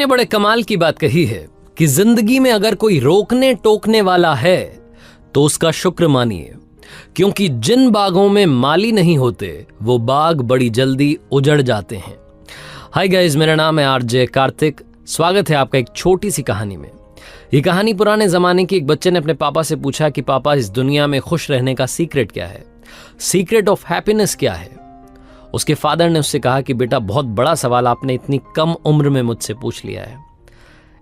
ने बड़े कमाल की बात कही है कि जिंदगी में अगर कोई रोकने टोकने वाला है तो उसका शुक्र मानिए, क्योंकि जिन बागों में माली नहीं होते वो बाग बड़ी जल्दी उजड़ जाते हैं। हाय गाइस, मेरा नाम है आरजे कार्तिक। स्वागत है आपका एक छोटी सी कहानी में। ये कहानी पुराने जमाने की। एक बच्चे ने अपने पापा से पूछा कि पापा, इस दुनिया में खुश रहने का सीक्रेट क्या है? सीक्रेट ऑफ हैप्पीनेस क्या है? उसके फादर ने उससे कहा कि बेटा, बहुत बड़ा सवाल आपने इतनी कम उम्र में मुझसे पूछ लिया है।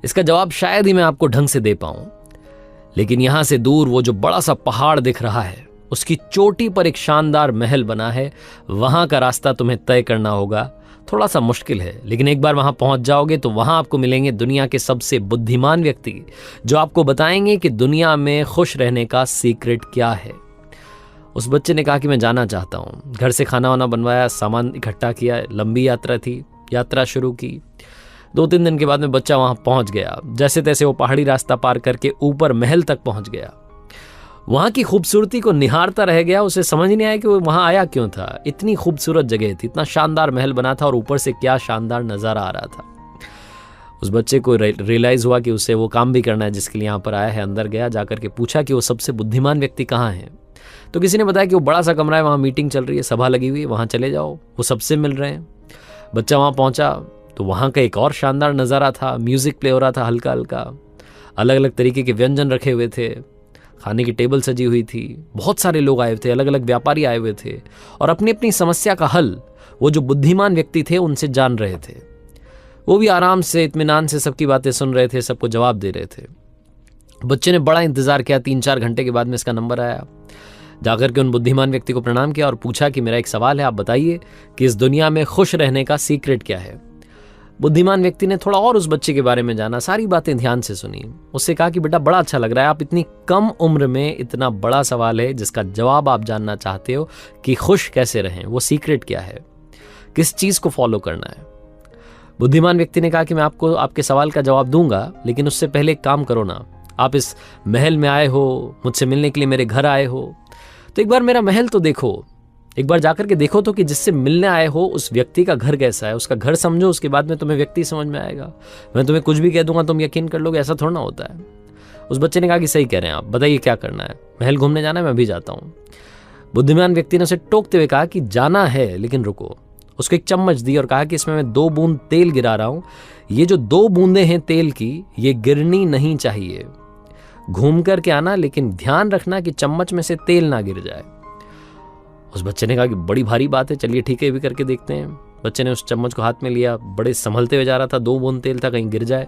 इसका जवाब शायद ही मैं आपको ढंग से दे पाऊं, लेकिन यहां से दूर वो जो बड़ा सा पहाड़ दिख रहा है, उसकी चोटी पर एक शानदार महल बना है। वहां का रास्ता तुम्हें तय करना होगा। थोड़ा सा मुश्किल है, लेकिन एक बार वहां पहुंच जाओगे तो वहां आपको मिलेंगे दुनिया के सबसे बुद्धिमान व्यक्ति, जो आपको बताएंगे कि दुनिया में खुश रहने का सीक्रेट क्या है। उस बच्चे ने कहा कि मैं जाना चाहता हूँ। घर से खाना वाना बनवाया, सामान इकट्ठा किया। लंबी यात्रा थी, यात्रा शुरू की। 2-3 दिन के बाद में बच्चा वहां पहुंच गया। जैसे तैसे वो पहाड़ी रास्ता पार करके ऊपर महल तक पहुंच गया। वहां की खूबसूरती को निहारता रह गया। उसे समझ नहीं आया कि वो वहां आया क्यों था। इतनी खूबसूरत जगह थी, इतना शानदार महल बना था और ऊपर से क्या शानदार नजारा आ रहा था। उस बच्चे को रियलाइज हुआ कि उसे वो काम भी करना है जिसके लिए यहाँ पर आया है। अंदर गया, जाकर के पूछा कि वो सबसे बुद्धिमान व्यक्ति कहाँ है। तो किसी ने बताया कि वो बड़ा सा कमरा है, वहाँ मीटिंग चल रही है, सभा लगी हुई है, वहाँ चले जाओ, वो सबसे मिल रहे हैं। बच्चा वहाँ पहुँचा तो वहाँ का एक और शानदार नज़ारा था। म्यूज़िक प्ले हो रहा था हल्का हल्का, अलग अलग तरीके के व्यंजन रखे हुए थे, खाने की टेबल सजी हुई थी, बहुत सारे लोग आए थे, अलग अलग व्यापारी आए हुए थे और अपनी अपनी समस्या का हल वो जो बुद्धिमान व्यक्ति थे उनसे जान रहे थे। वो भी आराम से, इत्मीनान से सबकी बातें सुन रहे थे, सबको जवाब दे रहे थे। बच्चे ने बड़ा इंतज़ार किया। 3-4 घंटे के बाद में इसका नंबर आया। जाकर के उन बुद्धिमान व्यक्ति को प्रणाम किया और पूछा कि मेरा एक सवाल है, आप बताइए कि इस दुनिया में खुश रहने का सीक्रेट क्या है। बुद्धिमान व्यक्ति ने थोड़ा और उस बच्चे के बारे में जाना, सारी बातें ध्यान से सुनी। उससे कहा कि बेटा, बड़ा अच्छा लग रहा है, आप इतनी कम उम्र में इतना बड़ा सवाल है जिसका जवाब आप जानना चाहते हो कि खुश कैसे रहें, वो सीक्रेट क्या है, किस चीज़ को फॉलो करना है। बुद्धिमान व्यक्ति ने कहा कि मैं आपको आपके सवाल का जवाब दूंगा, लेकिन उससे पहले एक काम करो ना। आप इस महल में आए हो, मुझसे मिलने के लिए मेरे घर आए हो, तो एक बार मेरा महल तो देखो, एक बार जाकर के देखो तो कि जिससे मिलने आए हो उस व्यक्ति का घर कैसा है, उसका घर समझो, उसके बाद में तुम्हें व्यक्ति समझ में आएगा। मैं तुम्हें कुछ भी कह दूंगा, तुम यकीन कर लोगे, ऐसा थोड़ा ना होता है। उस बच्चे ने कहा कि सही कह रहे हैं आप, बताइए क्या करना है। महल घूमने जाना है, मैं भी जाता हूँ। बुद्धिमान व्यक्ति ने उसे टोकते हुए कहा कि जाना है, लेकिन रुको। उसको एक चम्मच दी और कहा कि इसमें मैं 2 बूंद तेल गिरा रहा हूँ। ये जो 2 बूंदें हैं तेल की, ये गिरनी नहीं चाहिए। घूम करके आना, लेकिन ध्यान रखना कि चम्मच में से तेल ना गिर जाए। उस बच्चे ने कहा कि बड़ी भारी बात है, चलिए ठीक है, ये भी करके देखते हैं। बच्चे ने उस चम्मच को हाथ में लिया, बड़े संभलते हुए जा रहा था। 2 बूंद तेल था, कहीं गिर जाए।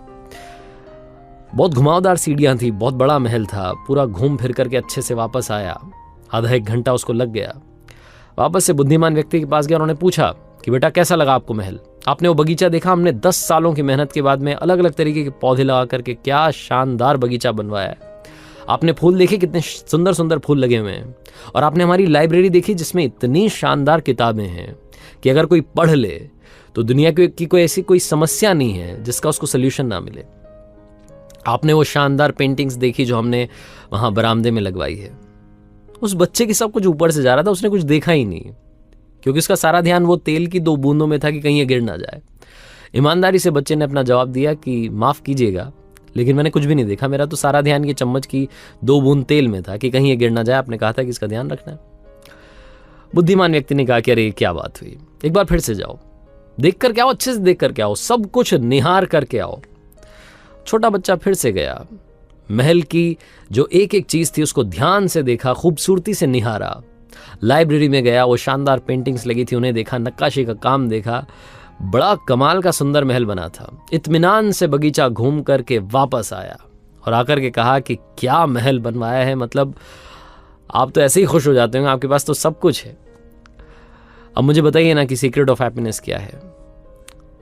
बहुत घुमावदार सीढ़ियां थी, बहुत बड़ा महल था। पूरा घूम फिर करके अच्छे से वापस आया। आधा 1 घंटा उसको लग गया। वापस से बुद्धिमान व्यक्ति के पास गया। उन्होंने पूछा कि बेटा, कैसा लगा आपको महल? आपने वो बगीचा देखा? हमने 10 सालों की मेहनत के बाद में अलग अलग तरीके के पौधे लगा करके क्या शानदार बगीचा बनवाया है। आपने फूल देखे, कितने सुंदर सुंदर फूल लगे हुए हैं। और आपने हमारी लाइब्रेरी देखी जिसमें इतनी शानदार किताबें हैं कि अगर कोई पढ़ ले तो दुनिया की कोई ऐसी कोई समस्या नहीं है जिसका उसको सोल्यूशन ना मिले। आपने वो शानदार पेंटिंग्स देखी जो हमने वहां बरामदे में लगवाई है। उस बच्चे की सब कुछ ऊपर से जा रहा था, उसने कुछ देखा ही नहीं, क्योंकि उसका सारा ध्यान वो तेल की 2 बूंदों में था कि कहीं ये गिर ना जाए। ईमानदारी से बच्चे ने अपना जवाब दिया कि माफ़ कीजिएगा, लेकिन मैंने कुछ भी नहीं देखा। मेरा तो सारा ध्यान ये चम्मच की 2 बूंद तेल में था कि कहीं ये गिर ना जाए। आपने कहा था कि इसका ध्यान रखना है। बुद्धिमान व्यक्ति ने कहा कि अरे क्या बात हुई, एक बार फिर से जाओ, देख कर के आओ, अच्छे से देख कर के आओ, सब कुछ निहार करके आओ। छोटा बच्चा फिर से गया। महल की जो एक एक चीज़ थी उसको ध्यान से देखा, खूबसूरती से निहारा। लाइब्रेरी में गया, वो शानदार पेंटिंग्स लगी थी उन्हें देखा, नक्काशी का काम देखा। बड़ा कमाल का सुंदर महल बना था। इत्मीनान से बगीचा घूम करके वापस आया और आकर के कहा कि क्या महल बनवाया है, मतलब आप तो ऐसे ही खुश हो जाते होंगे, आपके पास तो सब कुछ है। अब मुझे बताइए ना कि सीक्रेट ऑफ हैप्पीनेस क्या है।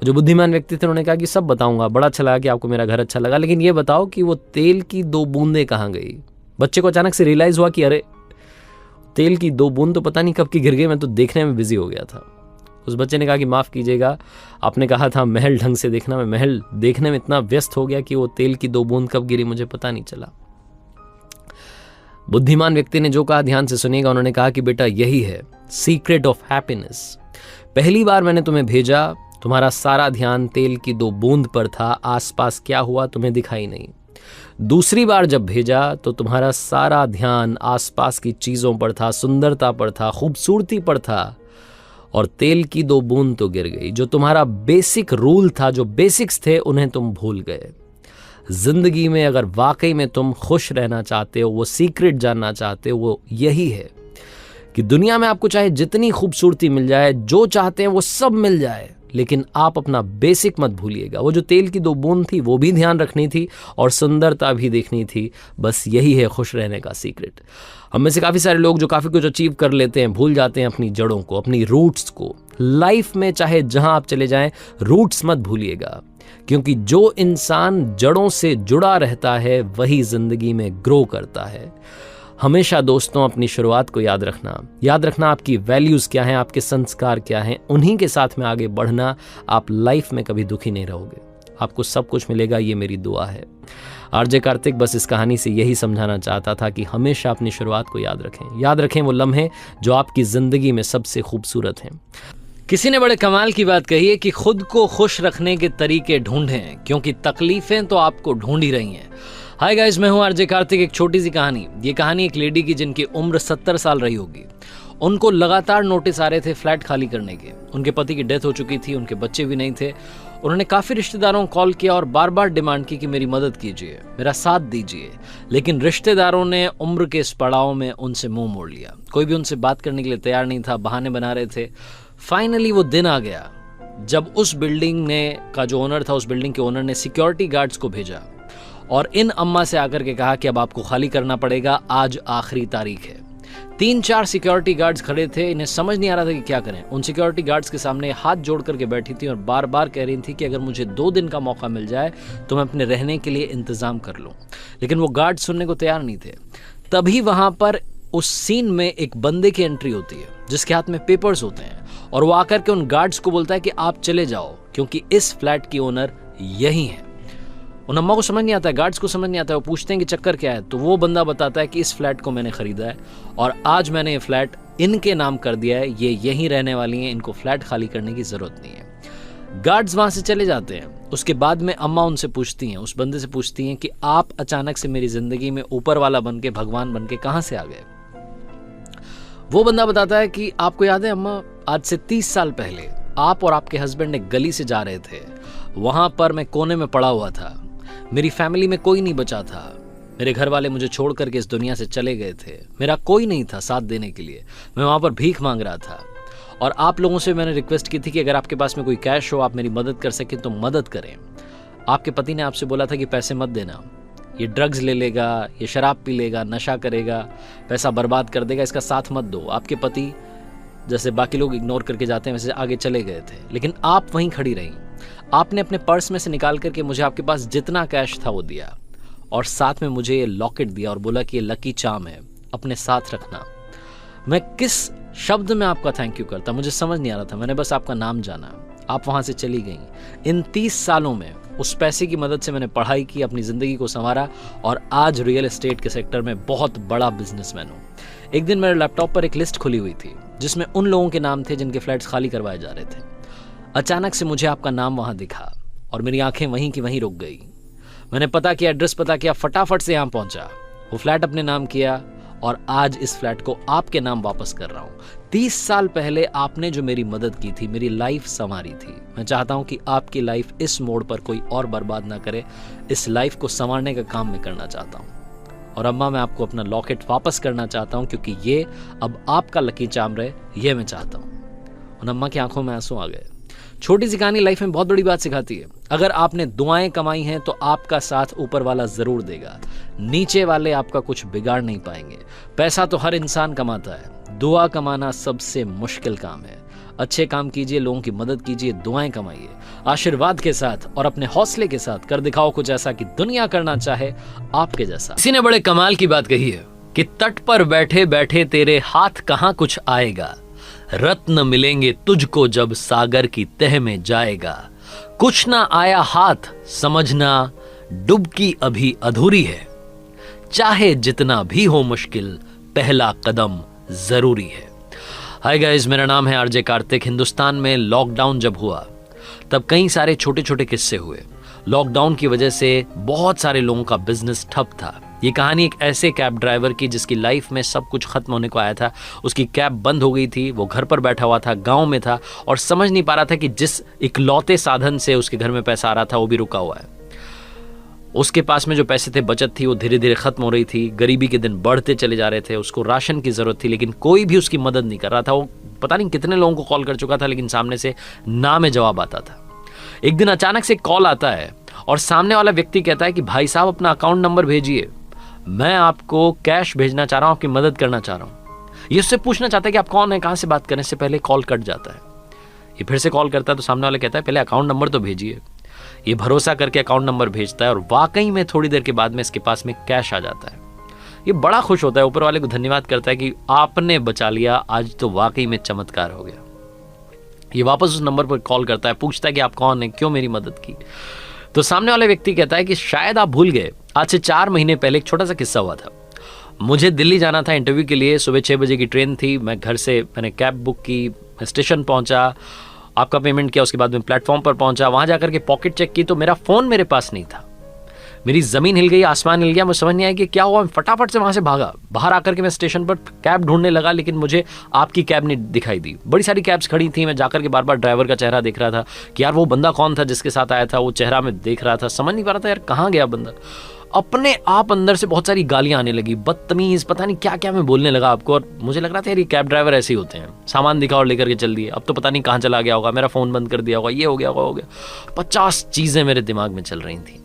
जो बुद्धिमान व्यक्ति थे उन्होंने कहा कि सब बताऊंगा, बड़ा अच्छा लगा कि आपको मेरा घर अच्छा लगा, लेकिन ये बताओ कि वो तेल की 2 बूंदें कहाँ गई। बच्चे को अचानक से रियलाइज हुआ कि अरे, तेल की 2 बूंद तो पता नहीं कब की गिर गई, मैं तो देखने में बिजी हो गया था। उस बच्चे ने कहा कि माफ़ कीजिएगा, आपने कहा था महल ढंग से देखना, मैं महल देखने में इतना व्यस्त हो गया कि वो तेल की 2 बूंद कब गिरी मुझे पता नहीं चला। बुद्धिमान व्यक्ति ने जो कहा ध्यान से सुनिएगा। उन्होंने कहा कि बेटा, यही है सीक्रेट ऑफ हैप्पीनेस। पहली बार मैंने तुम्हें भेजा तुम्हारा सारा ध्यान तेल की 2 बूंद पर था, आसपास क्या हुआ तुम्हें दिखाई नहीं। दूसरी बार जब भेजा तो तुम्हारा सारा ध्यान आसपास की चीज़ों पर था, सुंदरता पर था, खूबसूरती पर था, और तेल की 2 बूंद तो गिर गई। जो तुम्हारा बेसिक रूल था, जो बेसिक्स थे, उन्हें तुम भूल गए। जिंदगी में अगर वाकई में तुम खुश रहना चाहते हो, वो सीक्रेट जानना चाहते हो, वो यही है कि दुनिया में आपको चाहे जितनी खूबसूरती मिल जाए, जो चाहते हैं वो सब मिल जाए, लेकिन आप अपना बेसिक मत भूलिएगा। वो जो तेल की 2 बूंद थी वो भी ध्यान रखनी थी और सुंदरता भी देखनी थी। बस यही है खुश रहने का सीक्रेट। हम में से काफ़ी सारे लोग जो काफ़ी कुछ अचीव कर लेते हैं, भूल जाते हैं अपनी जड़ों को, अपनी रूट्स को। लाइफ में चाहे जहां आप चले जाएं, रूट्स मत भूलिएगा, क्योंकि जो इंसान जड़ों से जुड़ा रहता है वही जिंदगी में ग्रो करता है। हमेशा दोस्तों अपनी शुरुआत को याद रखना आपकी वैल्यूज़ क्या हैं, आपके संस्कार क्या हैं, उन्हीं के साथ में आगे बढ़ना। आप लाइफ में कभी दुखी नहीं रहोगे, आपको सब कुछ मिलेगा, ये मेरी दुआ है। आरजे कार्तिक बस इस कहानी से यही समझाना चाहता था कि हमेशा अपनी शुरुआत को याद रखें वो लम्हे जो आपकी ज़िंदगी में सबसे खूबसूरत हैं। किसी ने बड़े कमाल की बात कही है कि खुद को खुश रखने के तरीके ढूंढें, क्योंकि तकलीफें तो आपको ढूंढ ही रही हैं। हाय गाइस, मैं हूं आरजे कार्तिक। एक छोटी सी कहानी। ये कहानी एक लेडी की जिनकी उम्र 70 साल रही होगी। उनको लगातार नोटिस आ रहे थे फ्लैट खाली करने के। उनके पति की डेथ हो चुकी थी, उनके बच्चे भी नहीं थे। उन्होंने काफ़ी रिश्तेदारों को कॉल किया और बार बार डिमांड की कि मेरी मदद कीजिए, मेरा साथ दीजिए, लेकिन रिश्तेदारों ने उम्र के इस पड़ाव में उनसे मुंह मोड़ लिया। कोई भी उनसे बात करने के लिए तैयार नहीं था, बहाने बना रहे थे। फाइनली वो दिन आ गया जब उस बिल्डिंग का जो ओनर था, उस बिल्डिंग के ओनर ने सिक्योरिटी गार्ड्स को भेजा और इन अम्मा से आकर के कहा कि अब आपको खाली करना पड़ेगा, आज आखिरी तारीख है। 3-4 सिक्योरिटी गार्ड्स खड़े थे, इन्हें समझ नहीं आ रहा था कि क्या करें। उन सिक्योरिटी गार्ड्स के सामने हाथ जोड़ करके बैठी थी और बार बार कह रही थी कि अगर मुझे 2 दिन का मौका मिल जाए तो मैं अपने रहने के लिए इंतज़ाम कर लूँ, लेकिन वो गार्ड सुनने को तैयार नहीं थे। तभी वहाँ पर उस सीन में एक बंदे की एंट्री होती है जिसके हाथ में पेपर्स होते हैं, और वो आकर के उन गार्ड्स को बोलता है कि आप चले जाओ, क्योंकि इस फ्लैट की ओनर यही है। उन अम्मा को समझ नहीं आता है, गार्ड्स को समझ नहीं आता है। वो पूछते हैं कि चक्कर क्या है, तो वो बंदा बताता है कि इस फ्लैट को मैंने खरीदा है और आज मैंने ये फ्लैट इनके नाम कर दिया है, ये यहीं रहने वाली हैं, इनको फ्लैट खाली करने की ज़रूरत नहीं है। गार्ड्स वहाँ से चले जाते हैं। उसके बाद में अम्मा उनसे पूछती हैं, उस बंदे से पूछती हैं कि आप अचानक से मेरी ज़िंदगी में ऊपर वाला बन के, भगवान बन के कहाँ से आ गए। वो बंदा बताता है कि आपको याद है अम्मा, आज से 30 साल पहले आप और आपके हस्बैंड एक गली से जा रहे थे, वहाँ पर मैं कोने में पड़ा हुआ था, मेरी फैमिली में कोई नहीं बचा था, मेरे घर वाले मुझे छोड़ करके इस दुनिया से चले गए थे, मेरा कोई नहीं था साथ देने के लिए, मैं वहाँ पर भीख मांग रहा था और आप लोगों से मैंने रिक्वेस्ट की थी कि अगर आपके पास में कोई कैश हो, आप मेरी मदद कर सकें तो मदद करें। आपके पति ने आपसे बोला था कि पैसे मत देना, ये ड्रग्स ले लेगा, ये शराब पी लेगा, नशा करेगा, पैसा बर्बाद कर देगा, इसका साथ मत दो। आपके पति जैसे बाकी लोग इग्नोर करके जाते हैं वैसे आगे चले गए थे, लेकिन आप वहीं खड़ी रहीं। आपने अपने पर्स में से निकाल करके मुझे आपके पास जितना कैश था वो दिया और साथ में मुझे ये लॉकेट दिया और बोला कि ये लकी चार्म है, अपने साथ रखना। मैं किस शब्द में आपका थैंक यू करता, मुझे समझ नहीं आ रहा था, मैंने बस आपका नाम जाना। आप वहाँ से चली गई। इन 30 सालों में उस पैसे की मदद से मैंने पढ़ाई की, अपनी ज़िंदगी को संवारा और आज रियल एस्टेट के सेक्टर में बहुत बड़ा बिजनेसमैन हूँ। एक दिन मेरे लैपटॉप पर एक लिस्ट खुली हुई थी जिसमें उन लोगों के नाम थे जिनके फ्लैट्स खाली करवाए जा रहे थे। अचानक से मुझे आपका नाम वहाँ दिखा और मेरी आंखें वहीं की वहीं रुक गई। मैंने पता किया, एड्रेस पता किया, फटाफट से यहाँ पहुँचा, वो फ्लैट अपने नाम किया और आज इस फ्लैट को आपके नाम वापस कर रहा हूँ। 30 साल पहले आपने जो मेरी मदद की थी, मेरी लाइफ संवारी थी। मैं चाहता हूँ कि आपकी लाइफ इस मोड़ पर कोई और बर्बाद ना करे। इस लाइफ को संवारने का काम मैं करना चाहता हूँ। और अम्मा, मैं आपको अपना लॉकेट वापस करना चाहता हूँ, क्योंकि ये अब आपका लकी चार्म रहे, ये मैं चाहता हूँ। उन अम्मा की आंखों में आंसू आ गए। छोटी सी कहानी लाइफ में बहुत बड़ी बात सिखाती है। अगर आपने दुआएं कमाई हैं तो आपका साथ ऊपर वाला जरूर देगा, नीचे वाले आपका कुछ बिगाड़ नहीं पाएंगे। पैसा तो हर इंसान कमाता है, दुआ कमाना सबसे मुश्किल काम है। अच्छे काम कीजिए, लोगों की मदद कीजिए, दुआएं कमाइए, आशीर्वाद के साथ और अपने हौसले के साथ कर दिखाओ कुछ ऐसा कि दुनिया करना चाहे आपके जैसा। किसी ने बड़े कमाल की बात कही है कि तट पर बैठे बैठे तेरे हाथ कहाँ कुछ आएगा, रत्न मिलेंगे तुझको जब सागर की तह में जाएगा। कुछ ना आया हाथ समझना डुबकी अभी अधूरी है, चाहे जितना भी हो मुश्किल पहला कदम जरूरी है। हाय गाइस, मेरा नाम है आरजे कार्तिक। हिंदुस्तान में लॉकडाउन जब हुआ तब कई सारे छोटे छोटे किस्से हुए। लॉकडाउन की वजह से बहुत सारे लोगों का बिजनेस ठप था। ये कहानी एक ऐसे कैब ड्राइवर की जिसकी लाइफ में सब कुछ खत्म होने को आया था। उसकी कैब बंद हो गई थी, वो घर पर बैठा हुआ था, गांव में था और समझ नहीं पा रहा था कि जिस इकलौते साधन से उसके घर में पैसा आ रहा था वो भी रुका हुआ है। उसके पास में जो पैसे थे, बचत थी, वो धीरे धीरे खत्म हो रही थी। गरीबी के दिन बढ़ते चले जा रहे थे। उसको राशन की जरूरत थी, लेकिन कोई भी उसकी मदद नहीं कर रहा था। वो पता नहीं कितने लोगों को कॉल कर चुका था, लेकिन सामने से ना में जवाब आता था। एक दिन अचानक से कॉल आता है और सामने वाला व्यक्ति कहता है कि भाई साहब अपना अकाउंट नंबर भेजिए, मैं आपको कैश भेजना चाह रहा हूं, आपकी मदद करना चाह रहा हूं। ये उससे पूछना चाहता है कि आप कौन है, कहां से बात करने से पहले कॉल कट जाता है। ये फिर से कॉल करता है तो सामने वाला कहता है पहले अकाउंट नंबर तो भेजिए। ये भरोसा करके अकाउंट नंबर भेजता है और वाकई में थोड़ी देर के बाद में इसके पास में कैश आ जाता है। ये बड़ा खुश होता है, ऊपर वाले को धन्यवाद करता है कि आपने बचा लिया, आज तो वाकई में चमत्कार हो गया। ये वापस उस नंबर पर कॉल करता है, पूछता है कि आप कौन है, क्यों मेरी मदद की। तो सामने वाले व्यक्ति कहता है कि शायद आप भूल गए, आज से 4 महीने पहले एक छोटा सा किस्सा हुआ था। मुझे दिल्ली जाना था इंटरव्यू के लिए, सुबह 6 बजे की ट्रेन थी। मैं घर से मैंने कैब बुक की, मैं स्टेशन पहुंचा, आपका पेमेंट किया, उसके बाद में प्लेटफॉर्म पर पहुंचा। वहां जाकर के पॉकेट चेक की तो मेरा फोन मेरे पास नहीं था। मेरी जमीन हिल गई, आसमान हिल गया, मुझे समझ नहीं आया कि क्या हुआ। मैं फटाफट से वहां से भागा, बाहर आकर के मैं स्टेशन पर कैब ढूंढने लगा, लेकिन मुझे आपकी कैब नहीं दिखाई दी। बड़ी सारी कैब्स खड़ी थी, मैं जाकर के बार बार ड्राइवर का चेहरा देख रहा था कि यार वो बंदा कौन था जिसके साथ आया था, वो चेहरा मैं देख रहा था, समझ नहीं पा रहा था यार कहाँ गया बंदा। अपने आप अंदर से बहुत सारी गालियां आने लगी, बदतमीज, पता नहीं क्या क्या मैं बोलने लगा आपको। और मुझे लग रहा था यार ये कैब ड्राइवर ऐसे ही होते हैं, सामान दिखा और लेकर के चल दिए, अब तो पता नहीं कहाँ चला गया होगा, मेरा फोन बंद कर दिया होगा, ये हो गया होगा, हो गया। 50 चीजें मेरे दिमाग में चल रही थी।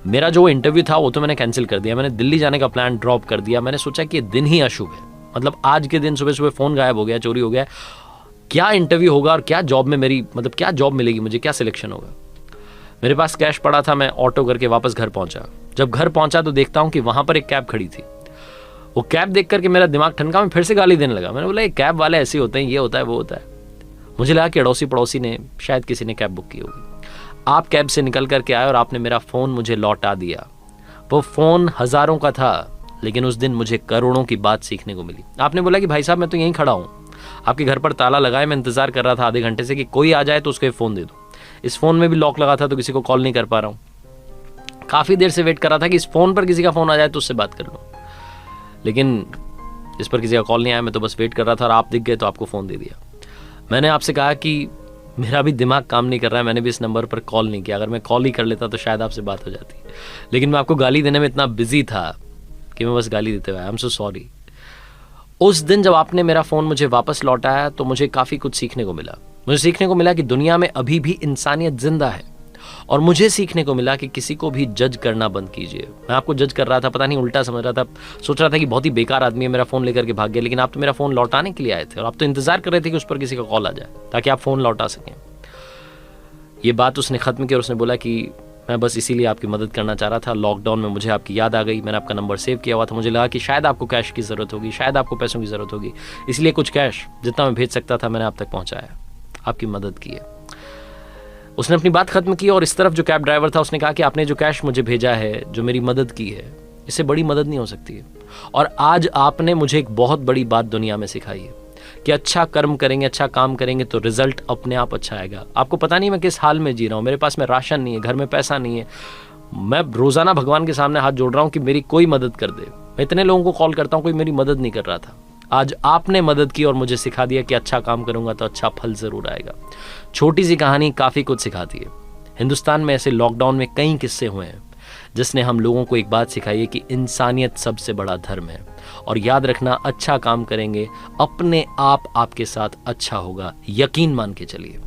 मेरा जो इंटरव्यू था वो तो मैंने कैंसिल कर दिया, मैंने दिल्ली जाने का प्लान ड्रॉप कर दिया। मैंने सोचा कि ये दिन ही अशुभ है, मतलब आज के दिन सुबह सुबह फोन गायब हो गया, चोरी हो गया, क्या इंटरव्यू होगा और क्या जॉब में मेरी मतलब क्या जॉब मिलेगी मुझे, क्या सिलेक्शन होगा। मेरे पास कैश पड़ा था, मैं ऑटो करके वापस घर पहुंचा। जब घर पहुंचा तो देखता हूं कि वहां पर एक कैब खड़ी थी। वो कैब देख करके मेरा दिमाग ठनका, मैं फिर से गाली देने लगा। मैंने बोला ये कैब वाले ऐसे होते हैं, ये होता है वो होता है। मुझे लगा कि अड़ोसी पड़ोसी ने शायद किसी ने कैब बुक की होगी। आप कैब से निकल करके आए और आपने मेरा फ़ोन मुझे लौटा दिया। वो फ़ोन हज़ारों का था, लेकिन उस दिन मुझे करोड़ों की बात सीखने को मिली। आपने बोला कि भाई साहब मैं तो यहीं खड़ा हूँ, आपके घर पर ताला लगाए, मैं इंतज़ार कर रहा था आधे घंटे से कि कोई आ जाए तो उसको फ़ोन दे दूँ। इस फ़ोन में भी लॉक लगा था तो किसी को कॉल नहीं कर पा रहा हूँ। काफ़ी देर से वेट कर रहा था कि इस फ़ोन पर किसी का फ़ोन आ जाए तो उससे बात कर लूँ, लेकिन इस पर किसी का कॉल नहीं आया। मैं तो बस वेट कर रहा था और आप दिख गए तो आपको फ़ोन दे दिया। मैंने आपसे कहा कि मेरा भी दिमाग काम नहीं कर रहा है, मैंने भी इस नंबर पर कॉल नहीं किया। अगर मैं कॉल ही कर लेता तो शायद आपसे बात हो जाती, लेकिन मैं आपको गाली देने में इतना बिजी था कि मैं बस गाली देते हुए, आई एम सो सॉरी। उस दिन जब आपने मेरा फ़ोन मुझे वापस लौटाया तो मुझे काफ़ी कुछ सीखने को मिला। मुझे सीखने को मिला कि दुनिया में अभी भी इंसानियत जिंदा है, और मुझे सीखने को मिला कि किसी को भी जज करना बंद कीजिए। मैं आपको जज कर रहा था, पता नहीं उल्टा समझ रहा था, सोच रहा था कि बहुत ही बेकार आदमी है, मेरा फ़ोन लेकर के भाग गया, लेकिन आप तो मेरा फ़ोन लौटाने के लिए आए थे और आप तो इंतज़ार कर रहे थे कि उस पर किसी का कॉल आ जाए ताकि आप फ़ोन लौटा सकें। ये बात उसने ख़त्म की और उसने बोला कि मैं बस इसीलिए आपकी मदद करना चाह रहा था। लॉकडाउन में मुझे आपकी याद आ गई, मैंने आपका नंबर सेव किया हुआ था, मुझे लगा कि शायद आपको कैश की ज़रूरत होगी, शायद आपको पैसों की ज़रूरत होगी, इसलिए कुछ कैश जितना मैं भेज सकता था मैंने आप तक पहुँचाया, आपकी मदद की है। उसने अपनी बात खत्म की और इस तरफ जो कैब ड्राइवर था उसने कहा कि आपने जो कैश मुझे भेजा है, जो मेरी मदद की है, इससे बड़ी मदद नहीं हो सकती है। और आज आपने मुझे एक बहुत बड़ी बात दुनिया में सिखाई है कि अच्छा कर्म करेंगे, अच्छा काम करेंगे तो रिजल्ट अपने आप अच्छा आएगा। आपको पता नहीं मैं किस हाल में जी रहा हूँ, मेरे पास में राशन नहीं है, घर में पैसा नहीं है, मैं रोज़ाना भगवान के सामने हाथ जोड़ रहा हूँ कि मेरी कोई मदद कर दे। मैं इतने लोगों को कॉल करता हूँ, कोई मेरी मदद नहीं कर रहा था। आज आपने मदद की और मुझे सिखा दिया कि अच्छा काम करूंगा तो अच्छा फल जरूर आएगा। छोटी सी कहानी काफ़ी कुछ सिखाती है। हिंदुस्तान में ऐसे लॉकडाउन में कई किस्से हुए हैं जिसने हम लोगों को एक बात सिखाई है कि इंसानियत सबसे बड़ा धर्म है। और याद रखना, अच्छा काम करेंगे अपने आप आपके साथ अच्छा होगा, यकीन मान के चलिए।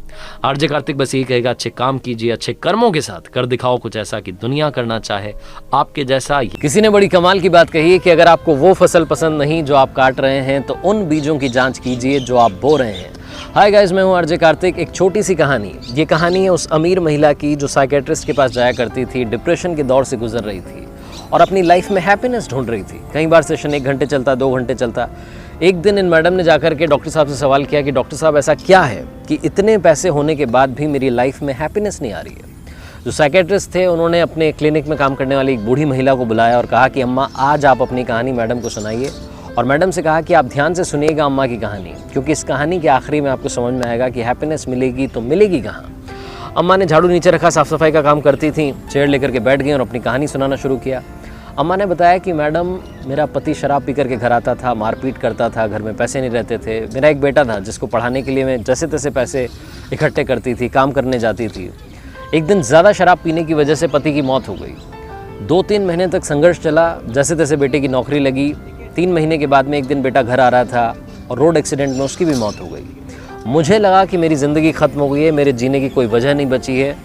आरजे कार्तिक बस यही कहेगा, अच्छे काम कीजिए, अच्छे कर्मों के साथ कर दिखाओ कुछ ऐसा कि दुनिया करना चाहे आपके जैसा। किसी ने बड़ी कमाल की बात कही है कि अगर आपको वो फसल पसंद नहीं जो आप काट रहे हैं तो उन बीजों की जांच कीजिए जो आप बो रहे हैं। हाय गाइस, मैं हूं आरजे कार्तिक। एक छोटी सी कहानी, ये कहानी है उस अमीर महिला की जो साइकेट्रिस्ट के पास जाया करती थी, डिप्रेशन के दौर से गुजर रही थी और अपनी लाइफ में हैप्पीनेस ढूंढ रही थी। कई बार सेशन 1 घंटे चलता, 2 घंटे चलता। एक दिन इन मैडम ने जाकर के डॉक्टर साहब से सवाल किया कि डॉक्टर साहब ऐसा क्या है कि इतने पैसे होने के बाद भी मेरी लाइफ में हैप्पीनेस नहीं आ रही है। जो साइकेट्रिस्ट थे उन्होंने अपने क्लिनिक में काम करने वाली एक बूढ़ी महिला को बुलाया और कहा कि अम्मा आज आप अपनी कहानी मैडम को सुनाइए। और मैडम से कहा कि आप ध्यान से सुनिएगा अम्मा की कहानी, क्योंकि इस कहानी के आखिरी में आपको समझ में आएगा कि हैप्पीनेस मिलेगी तो मिलेगी कहाँ। अम्मा ने झाड़ू नीचे रखा, साफ सफाई का काम करती थी, चेयर लेकर के बैठ गई और अपनी कहानी सुनाना शुरू किया। अम्मा ने बताया कि मैडम, मेरा पति शराब पी करके घर आता था, मारपीट करता था, घर में पैसे नहीं रहते थे। मेरा एक बेटा था जिसको पढ़ाने के लिए मैं जैसे तैसे पैसे इकट्ठे करती थी, काम करने जाती थी। एक दिन ज़्यादा शराब पीने की वजह से पति की मौत हो गई। 2-3 महीने तक संघर्ष चला, जैसे तैसे बेटे की नौकरी लगी। 3 महीने के बाद में एक दिन बेटा घर आ रहा था और रोड एक्सीडेंट में उसकी भी मौत हो गई। मुझे लगा कि मेरी ज़िंदगी ख़त्म हो गई है, मेरे जीने की कोई वजह नहीं बची है।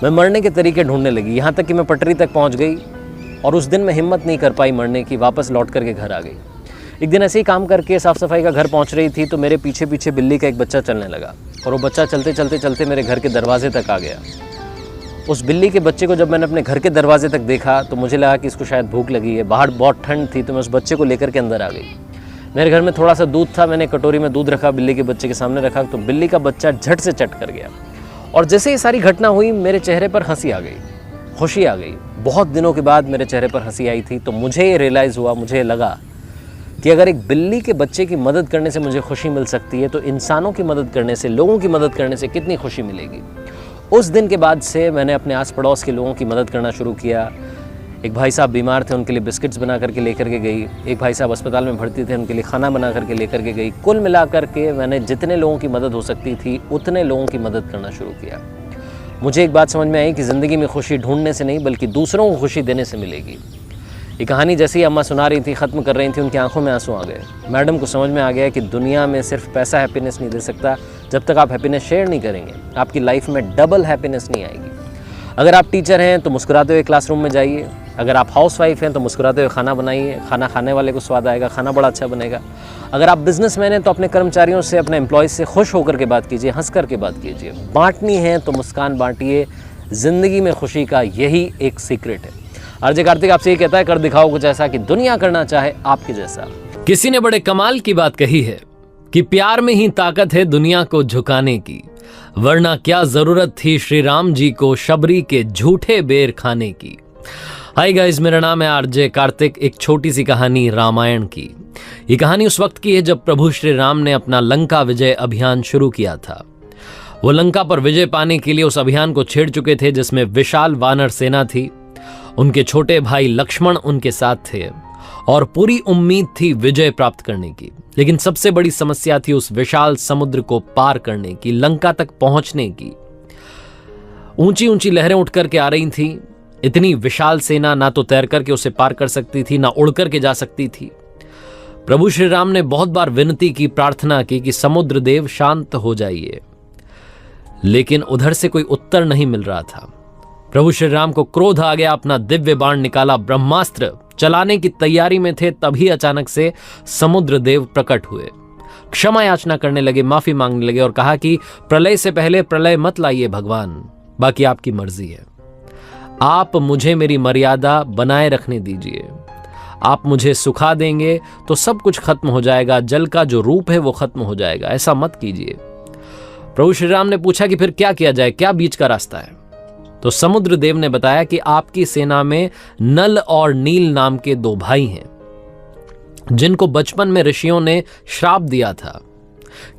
मैं मरने के तरीके ढूंढने लगी, यहाँ तक कि मैं पटरी तक पहुँच गई और उस दिन मैं हिम्मत नहीं कर पाई मरने की, वापस लौट करके घर आ गई। एक दिन ऐसे ही काम करके साफ़ सफाई का घर पहुँच रही थी तो मेरे पीछे पीछे बिल्ली का एक बच्चा चलने लगा और वो बच्चा चलते चलते चलते मेरे घर के दरवाजे तक आ गया। उस बिल्ली के बच्चे को जब मैंने अपने घर के दरवाजे तक देखा तो मुझे लगा कि इसको शायद भूख लगी है, बाहर बहुत ठंड थी, तो मैं उस बच्चे को लेकर के अंदर आ गई। मेरे घर में थोड़ा सा दूध था, मैंने कटोरी में दूध रखा, बिल्ली के बच्चे के सामने रखा, तो बिल्ली का बच्चा झट से चट कर गया। और जैसे ये सारी घटना हुई मेरे चेहरे पर हंसी आ गई, खुशी आ गई। बहुत दिनों के बाद मेरे चेहरे पर हंसी आई थी तो मुझे ये रियलाइज़ हुआ, मुझे लगा कि अगर एक बिल्ली के बच्चे की मदद करने से मुझे खुशी मिल सकती है तो इंसानों की मदद करने से, लोगों की मदद करने से कितनी खुशी मिलेगी। उस दिन के बाद से मैंने अपने आस पड़ोस के लोगों की मदद करना शुरू किया। एक भाई साहब बीमार थे, उनके लिए बिस्किट्स बना करके लेकर के गई। एक भाई साहब अस्पताल में भर्ती थे, उनके लिए खाना बना करके लेकर के गई। कुल मिला करके मैंने जितने लोगों की मदद हो सकती थी उतने लोगों की मदद करना शुरू किया। मुझे एक बात समझ में आई कि ज़िंदगी में खुशी ढूंढने से नहीं बल्कि दूसरों को खुशी देने से मिलेगी। ये कहानी जैसे ही अम्मा सुना रही थी, ख़त्म कर रही थी, उनकी आंखों में आंसू आ गए। मैडम को समझ में आ गया कि दुनिया में सिर्फ पैसा हैप्पीनेस नहीं दे सकता। जब तक आप हैप्पीनेस शेयर नहीं करेंगे आपकी लाइफ में डबल हैप्पीनेस नहीं आएगी। अगर आप टीचर हैं तो मुस्कुराते हुए क्लासरूम में जाइए। अगर आप हाउसवाइफ हैं तो मुस्कुराते हुए खाना बनाइए, खाना खाने वाले को स्वाद आएगा, खाना बड़ा अच्छा बनेगा। अगर आप बिजनेसमैन हैं तो अपने कर्मचारियों से, अपने एम्प्लॉयज़ से खुश होकर के बात कीजिए, हंस कर के बात कीजिए। बांटनी है तो मुस्कान बांटिए। ज़िंदगी में खुशी का यही एक सीक्रेट है। आरजे कार्तिक आपसे ये कहता है, कर दिखाओ कुछ ऐसा कि दुनिया करना चाहे आपके जैसा। किसी ने बड़े कमाल की बात कही है कि प्यार में ही ताकत है दुनिया को झुकाने की, वरना क्या जरूरत थी श्री राम जी को शबरी के झूठे बेर खाने की। हाय गाइस, मेरा नाम है आरजे कार्तिक। एक छोटी सी कहानी रामायण की। ये कहानी उस वक्त की है जब प्रभु श्री राम ने अपना लंका विजय अभियान शुरू किया था। वो लंका पर विजय पाने के लिए उस अभियान को छेड़ चुके थे जिसमें विशाल वानर सेना थी। उनके छोटे भाई लक्ष्मण उनके साथ थे और पूरी उम्मीद थी विजय प्राप्त करने की। लेकिन सबसे बड़ी समस्या थी उस विशाल समुद्र को पार करने की, लंका तक पहुंचने की। ऊंची ऊंची लहरें उठ करके आ रही थी। इतनी विशाल सेना ना तो तैर करके उसे पार कर सकती थी, ना उड़ करके जा सकती थी। प्रभु श्री राम ने बहुत बार विनती की, प्रार्थना की कि समुद्र देव शांत हो जाइए, लेकिन उधर से कोई उत्तर नहीं मिल रहा था। प्रभु श्री राम को क्रोध आ गया, अपना दिव्य बाण निकाला, ब्रह्मास्त्र चलाने की तैयारी में थे, तभी अचानक से समुद्र देव प्रकट हुए। क्षमा याचना करने लगे, माफी मांगने लगे और कहा कि प्रलय से पहले प्रलय मत लाइए भगवान, बाकी आपकी मर्जी है। आप मुझे मेरी मर्यादा बनाए रखने दीजिए। आप मुझे सुखा देंगे तो सब कुछ खत्म हो जाएगा, जल का जो रूप है वो खत्म हो जाएगा, ऐसा मत कीजिए। प्रभु श्री राम ने पूछा कि फिर क्या किया जाए, क्या बीच का रास्ता है? तो समुद्र देव ने बताया कि आपकी सेना में नल और नील नाम के 2 भाई हैं, जिनको बचपन में ऋषियों ने श्राप दिया था।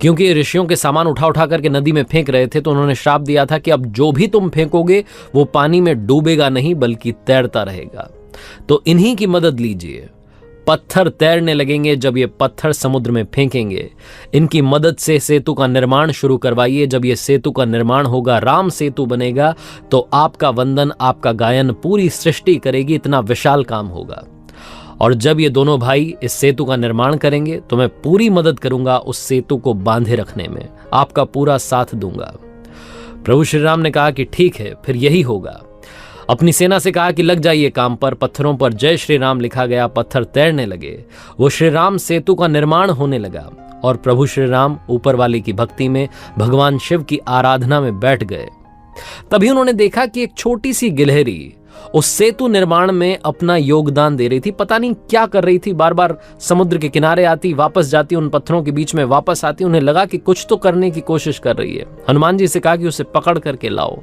क्योंकि ऋषियों के सामान उठा उठा करके नदी में फेंक रहे थे, तो उन्होंने श्राप दिया था कि अब जो भी तुम फेंकोगे वो पानी में डूबेगा नहीं बल्कि तैरता रहेगा। तो इन्हीं की मदद लीजिए। पत्थर तैरने लगेंगे जब ये पत्थर समुद्र में फेंकेंगे। इनकी मदद से सेतु का निर्माण शुरू करवाइए। जब ये सेतु का निर्माण होगा, राम सेतु बनेगा, तो आपका वंदन, आपका गायन पूरी सृष्टि करेगी। इतना विशाल काम होगा। और जब ये दोनों भाई इस सेतु का निर्माण करेंगे तो मैं पूरी मदद करूंगा उस सेतु को बांधे रखने में, आपका पूरा साथ दूंगा। प्रभु श्री राम ने कहा कि ठीक है, फिर यही होगा। अपनी सेना से कहा कि लग जाइए काम पर। पत्थरों पर जय श्री राम लिखा गया, पत्थर तैरने लगे, वो श्री राम सेतु का निर्माण होने लगा। और प्रभु श्री राम ऊपर वाले की भक्ति में, भगवान शिव की आराधना में बैठ गए। तभी उन्होंने देखा कि एक छोटी सी गिलहरी उस सेतु निर्माण में अपना योगदान दे रही थी। पता नहीं क्या कर रही थी, बार बार समुद्र के किनारे आती, वापस जाती, उन पत्थरों के बीच में वापस आती। उन्हें लगा कि कुछ तो करने की कोशिश कर रही है। हनुमान जी से कहा कि उसे पकड़ करके लाओ।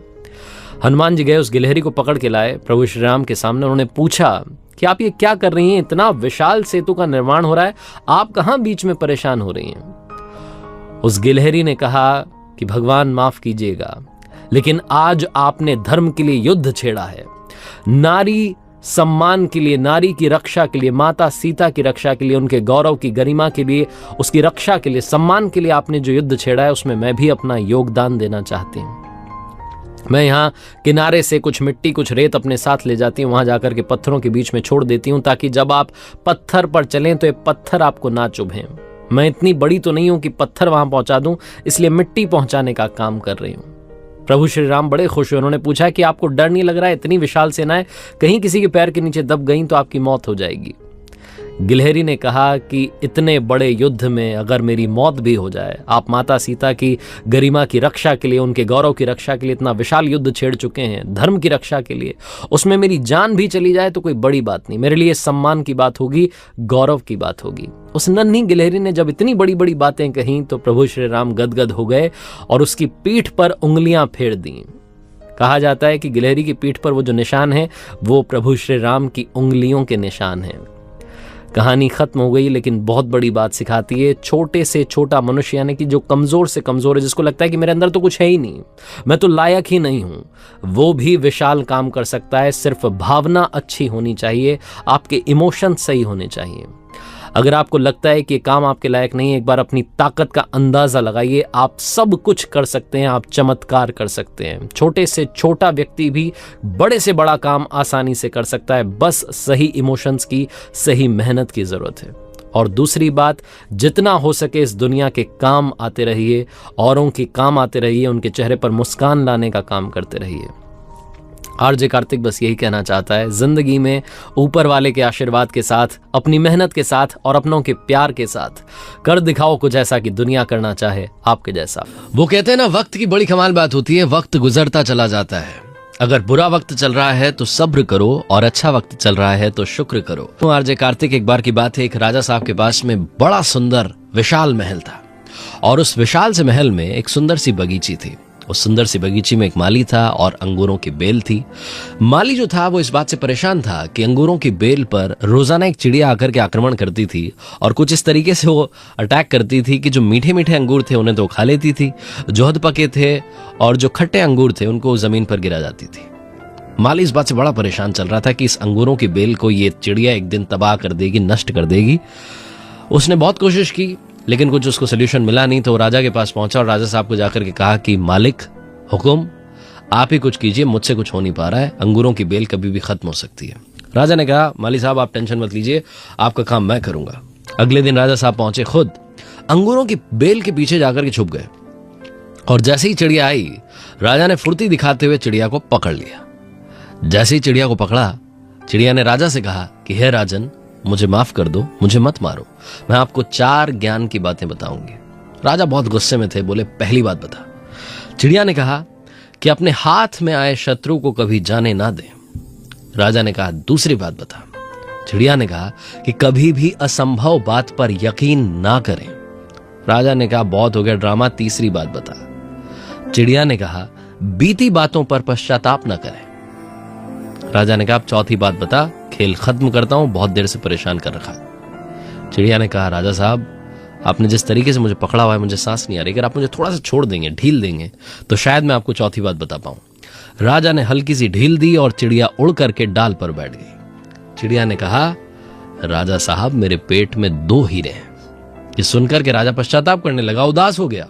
हनुमान जी गए, उस गिलहरी को पकड़ के लाए प्रभु श्री राम के सामने। उन्होंने पूछा कि आप ये क्या कर रही हैं? इतना विशाल सेतु का निर्माण हो रहा है, आप कहां बीच में परेशान हो रही हैं? उस गिलहरी ने कहा कि भगवान माफ कीजिएगा, लेकिन आज आपने धर्म के लिए युद्ध छेड़ा है, नारी सम्मान के लिए, नारी की रक्षा के लिए, माता सीता की रक्षा के लिए, उनके गौरव की गरिमा के लिए, उसकी रक्षा के लिए, सम्मान के लिए आपने जो युद्ध छेड़ा है, उसमें मैं भी अपना योगदान देना चाहती हूं। मैं यहाँ किनारे से कुछ मिट्टी, कुछ रेत अपने साथ ले जाती हूँ, वहां जाकर के पत्थरों के बीच में छोड़ देती हूँ, ताकि जब आप पत्थर पर चलें तो ये पत्थर आपको ना चुभें। मैं इतनी बड़ी तो नहीं हूं कि पत्थर वहां पहुंचा दूं, इसलिए मिट्टी पहुंचाने का काम कर रही हूं। प्रभु श्री राम बड़े खुश हुए। उन्होंने पूछा कि आपको डर नहीं लग रहा है? इतनी विशाल सेनाएं कहीं किसी के पैर के नीचे दब गई तो आपकी मौत हो जाएगी। गिलहरी ने कहा कि इतने बड़े युद्ध में अगर मेरी मौत भी हो जाए, आप माता सीता की गरिमा की रक्षा के लिए, उनके गौरव की रक्षा के लिए इतना विशाल युद्ध छेड़ चुके हैं, धर्म की रक्षा के लिए, उसमें मेरी जान भी चली जाए तो कोई बड़ी बात नहीं, मेरे लिए सम्मान की बात होगी, गौरव की बात होगी। उस नन्ही गिलहरी ने जब इतनी बड़ी बड़ी बातें कहीं तो प्रभु श्री राम गदगद हो गए और उसकी पीठ पर उंगलियां फेर दी। कहा जाता है कि गिलहरी की पीठ पर वो जो निशान है वो प्रभु श्री राम की उंगलियों के निशान हैं। कहानी खत्म हो गई, लेकिन बहुत बड़ी बात सिखाती है। छोटे से छोटा मनुष्य, यानी कि जो कमजोर से कमजोर है, जिसको लगता है कि मेरे अंदर तो कुछ है ही नहीं, मैं तो लायक ही नहीं हूं, वो भी विशाल काम कर सकता है। सिर्फ भावना अच्छी होनी चाहिए, आपके इमोशन सही होने चाहिए। अगर आपको लगता है कि ये काम आपके लायक नहीं है, एक बार अपनी ताकत का अंदाजा लगाइए। आप सब कुछ कर सकते हैं, आप चमत्कार कर सकते हैं। छोटे से छोटा व्यक्ति भी बड़े से बड़ा काम आसानी से कर सकता है, बस सही इमोशंस की, सही मेहनत की जरूरत है। और दूसरी बात, जितना हो सके इस दुनिया के काम आते रहिए, औरों के काम आते रहिए, उनके चेहरे पर मुस्कान लाने का काम करते रहिए। आरजे कार्तिक बस यही कहना चाहता है, जिंदगी में ऊपर वाले के आशीर्वाद के साथ, अपनी मेहनत के साथ और अपनों के प्यार के साथ कर दिखाओ कुछ ऐसा कि दुनिया करना चाहे आपके जैसा। वो कहते हैं ना, वक्त की बड़ी कमाल बात होती है, वक्त गुजरता चला जाता है। अगर बुरा वक्त चल रहा है तो सब्र करो और अच्छा वक्त चल रहा है तो शुक्र करो। तो आरजे कार्तिक, एक बार की बात है, एक राजा साहब के पास में बड़ा सुंदर विशाल महल था और उस विशाल से महल में एक सुंदर सी बगीची थी। उस सुंदर सी बगीची में एक माली था और अंगूरों की बेल थी। माली जो था वो इस बात से परेशान था कि अंगूरों की बेल पर रोजाना एक चिड़िया आकर के आक्रमण करती थी और कुछ इस तरीके से वो अटैक करती थी कि जो मीठे मीठे अंगूर थे उन्हें तो खा लेती थी, जो हद पके थे और जो खट्टे अंगूर थे उनको जमीन पर गिरा जाती थी। माली इस बात से बड़ा परेशान चल रहा था कि इस अंगूरों की बेल को ये चिड़िया एक दिन तबाह कर देगी, नष्ट कर देगी। उसने बहुत कोशिश की लेकिन कुछ उसको सोल्यूशन मिला नहीं, तो वो राजा के पास पहुंचा और राजा साहब को जाकर के कहा कि मालिक, हुकुम, आप ही कुछ कीजिए, मुझसे कुछ हो नहीं पा रहा है, अंगूरों की बेल कभी भी खत्म हो सकती है। राजा ने कहा, माली साहब आप टेंशन मत लीजिए, आपका काम मैं करूंगा। अगले दिन राजा साहब पहुंचे, खुद अंगूरों की बेल के पीछे जाकर के छुप गए और जैसे ही चिड़िया आई, राजा ने फुर्ती दिखाते हुए चिड़िया को पकड़ लिया। जैसे ही चिड़िया को पकड़ा, चिड़िया ने राजा से कहा कि हे राजन, मुझे माफ कर दो, मुझे मत मारो, मैं आपको 4 ज्ञान की बातें बताऊंगी। राजा बहुत गुस्से में थे, बोले पहली बात बता। चिड़िया ने कहा कि अपने हाथ में आए शत्रु को कभी जाने ना दें। राजा ने कहा दूसरी बात बता। चिड़िया ने कहा कि कभी भी असंभव बात पर यकीन ना करें। राजा ने कहा बहुत हो गया ड्रामा, तीसरी बात बता। चिड़िया ने कहा बीती बातों पर पश्चाताप ना करें। राजा ने कहा अब चौथी बात बता, खेल खत्म करता हूं, बहुत देर से परेशान कर रखा। चिड़िया ने कहा राजा साहब, आपने जिस तरीके से मुझे पकड़ा हुआ है मुझे सांस नहीं आ रही, अगर आप मुझे थोड़ा सा छोड़ देंगे, ढील देंगे तो शायद मैं आपको चौथी बात बता पाऊं। राजा ने हल्की सी ढील दी और चिड़िया उड़ करके डाल पर बैठ गई। चिड़िया ने कहा राजा साहब, मेरे पेट में 2 हीरे हैं। ये सुनकर के राजा पश्चाताप करने लगा, उदास हो गया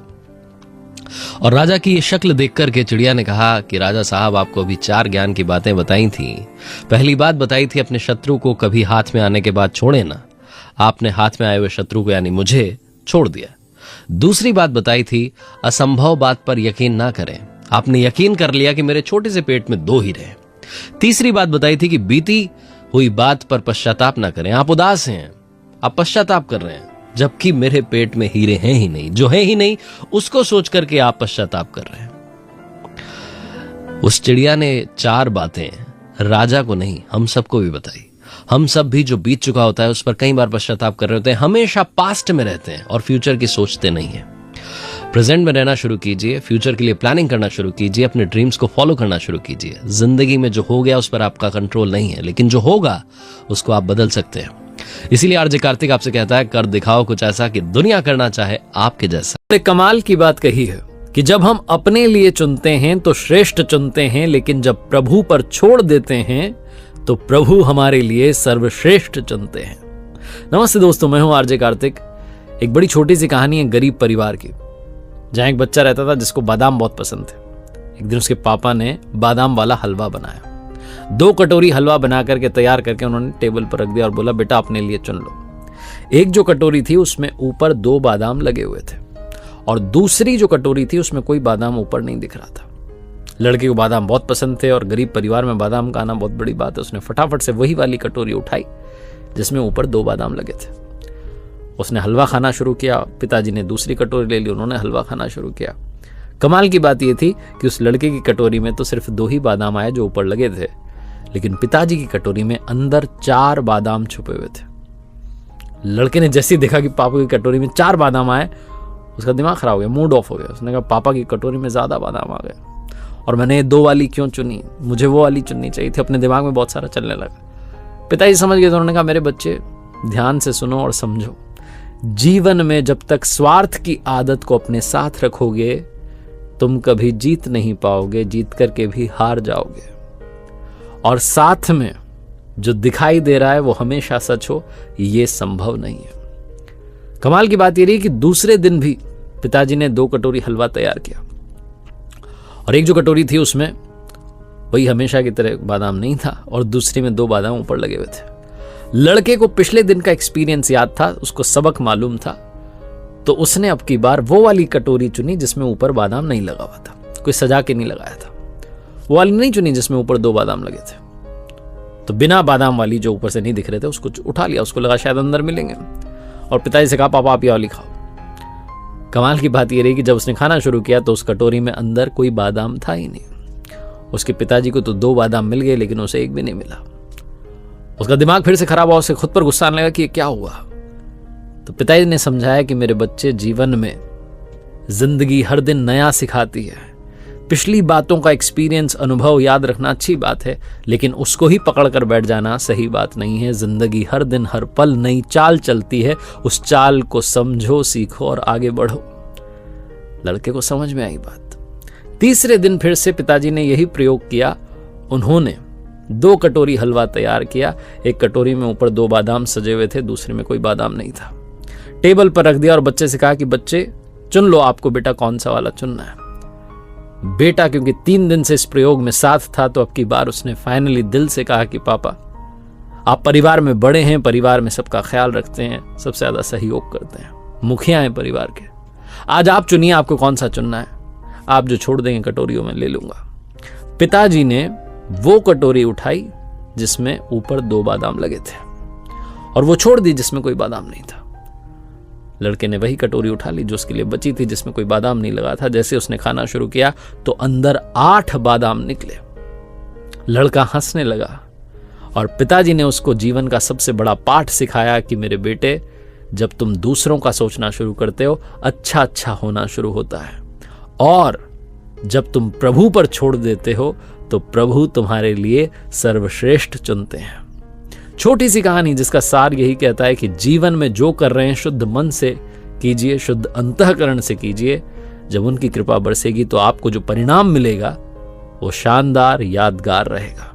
और राजा की ये शक्ल देख करके चिड़िया ने कहा कि राजा साहब, आपको अभी 4 ज्ञान की बातें बताई थी। पहली बात बताई थी अपने शत्रु को कभी हाथ में आने के बाद छोड़े ना, आपने हाथ में आए हुए शत्रु को यानी मुझे छोड़ दिया। दूसरी बात बताई थी असंभव बात पर यकीन ना करें, आपने यकीन कर लिया कि मेरे छोटे से पेट में 2 हीरे हैं। तीसरी बात बताई थी कि बीती हुई बात पर पश्चाताप ना करें, आप उदास हैं, आप पश्चाताप कर रहे हैं, जबकि मेरे पेट में हीरे हैं ही नहीं, जो है ही नहीं उसको सोच करके आप पश्चाताप कर रहे हैं। उस चिड़िया ने 4 बातें राजा को नहीं हम सबको भी बताई। हम सब भी जो बीत चुका होता है उस पर कई बार पश्चाताप कर रहे होते हैं, हमेशा पास्ट में रहते हैं और फ्यूचर की सोचते नहीं है। प्रेजेंट में रहना शुरू कीजिए, फ्यूचर के लिए प्लानिंग करना शुरू कीजिए, अपने ड्रीम्स को फॉलो करना शुरू कीजिए। जिंदगी में जो हो गया उस पर आपका कंट्रोल नहीं है, लेकिन जो होगा उसको आप बदल सकते हैं। इसीलिए आरजे कार्तिक आपसे कहता है, कर दिखाओ कुछ ऐसा कि दुनिया करना चाहे आपके जैसा। कमाल की बात कही है कि जब हम अपने लिए चुनते हैं तो श्रेष्ठ चुनते हैं, लेकिन जब प्रभु पर छोड़ देते हैं तो प्रभु हमारे लिए सर्वश्रेष्ठ चुनते हैं। नमस्ते दोस्तों, मैं हूं आरजे कार्तिक। एक बड़ी छोटी सी कहानी है गरीब परिवार की, जहां एक बच्चा रहता था जिसको बादाम बहुत पसंद थे। एक दिन उसके पापा ने बादाम वाला हलवा बनाया। 2 कटोरी हलवा बना करके तैयार करके उन्होंने टेबल पर रख दिया और बोला, बेटा अपने लिए चुन लो। एक जो कटोरी थी उसमें ऊपर 2 बादाम लगे हुए थे और दूसरी जो कटोरी थी उसमें कोई बादाम ऊपर नहीं दिख रहा था। लड़के को बादाम बहुत पसंद थे और गरीब परिवार में बादाम का आना बहुत बड़ी बात है। उसने फटाफट से वही वाली कटोरी उठाई जिसमें ऊपर 2 बादाम लगे थे। उसने हलवा खाना शुरू किया। पिताजी ने दूसरी कटोरी ले ली, उन्होंने हलवा खाना शुरू किया। कमाल की बात यह थी कि उस लड़के की कटोरी में तो सिर्फ 2 ही बादाम आए जो ऊपर लगे थे, लेकिन पिताजी की कटोरी में अंदर 4 बादाम छुपे हुए थे। लड़के ने जैसे ही देखा कि पापा की कटोरी में 4 बादाम आए, उसका दिमाग खराब हो गया, मूड ऑफ हो गया। उसने कहा, पापा की कटोरी में ज्यादा बादाम आ गए और मैंने 2 वाली क्यों चुनी, मुझे वो वाली चुननी चाहिए थी। अपने दिमाग में बहुत सारा चलने लगा। पिताजी समझ गए तो उन्होंने कहा, मेरे बच्चे ध्यान से सुनो और समझो, जीवन में जब तक स्वार्थ की आदत को अपने साथ रखोगे तुम कभी जीत नहीं पाओगे, जीत करके भी हार जाओगे। और साथ में जो दिखाई दे रहा है वो हमेशा सच हो, ये संभव नहीं है। कमाल की बात ये रही कि दूसरे दिन भी पिताजी ने 2 कटोरी हलवा तैयार किया और एक जो कटोरी थी उसमें वही हमेशा की तरह बादाम नहीं था और दूसरी में 2 बादाम ऊपर लगे हुए थे। लड़के को पिछले दिन का एक्सपीरियंस याद था, उसको सबक मालूम था, तो उसने अब की बार वो वाली कटोरी चुनी जिसमें ऊपर बादाम नहीं लगा हुआ था, कोई सजा के नहीं लगाया था। वो वाली नहीं चुनी जिसमें ऊपर 2 बादाम लगे थे। तो बिना बादाम वाली जो ऊपर से नहीं दिख रहे थे उसको उठा लिया। उसको लगा शायद अंदर मिलेंगे और पिताजी से कहा, पापा आप ये वाली खाओ। कमाल की बात ये रही कि जब उसने खाना शुरू किया तो उस कटोरी में अंदर कोई बादाम था ही नहीं। उसके पिताजी को तो 2 बादाम मिल गए लेकिन उसे एक भी नहीं मिला। उसका दिमाग फिर से खराब हुआ, उसे खुद पर गुस्सा आने लगा कि ये क्या हुआ। तो पिताजी ने समझाया कि मेरे बच्चे, जीवन में जिंदगी हर दिन नया सिखाती है। पिछली बातों का एक्सपीरियंस, अनुभव याद रखना अच्छी बात है, लेकिन उसको ही पकड़ कर बैठ जाना सही बात नहीं है। जिंदगी हर दिन हर पल नई चाल चलती है, उस चाल को समझो, सीखो और आगे बढ़ो। लड़के को समझ में आई बात। तीसरे दिन फिर से पिताजी ने यही प्रयोग किया। उन्होंने 2 कटोरी हलवा तैयार किया। एक कटोरी में ऊपर 2 बादाम सजे हुए थे, दूसरे में कोई बादाम नहीं था। टेबल पर रख दिया और बच्चे से कहा कि बच्चे चुन लो, आपको बेटा कौन सा वाला चुनना है। बेटा क्योंकि 3 दिन से इस प्रयोग में साथ था तो अब की बार उसने फाइनली दिल से कहा कि पापा आप परिवार में बड़े हैं, परिवार में सबका ख्याल रखते हैं, सबसे ज्यादा सहयोग करते हैं, मुखिया हैं परिवार के। आज आप चुनिए आपको कौन सा चुनना है, आप जो छोड़ देंगे कटोरियों में ले लूंगा। पिताजी ने वो कटोरी उठाई जिसमें ऊपर 2 बादाम लगे थे और वो छोड़ दी जिसमें कोई बादाम नहीं था। लड़के ने वही कटोरी उठा ली जो उसके लिए बची थी, जिसमें कोई बादाम नहीं लगा था। जैसे उसने खाना शुरू किया तो अंदर 8 बादाम निकले। लड़का हंसने लगा और पिताजी ने उसको जीवन का सबसे बड़ा पाठ सिखाया कि मेरे बेटे, जब तुम दूसरों का सोचना शुरू करते हो अच्छा अच्छा होना शुरू होता है, और जब तुम प्रभु पर छोड़ देते हो तो प्रभु तुम्हारे लिए सर्वश्रेष्ठ चुनते हैं। छोटी सी कहानी जिसका सार यही कहता है कि जीवन में जो कर रहे हैं शुद्ध मन से कीजिए, शुद्ध अंतःकरण से कीजिए। जब उनकी कृपा बरसेगी तो आपको जो परिणाम मिलेगा वो शानदार, यादगार रहेगा।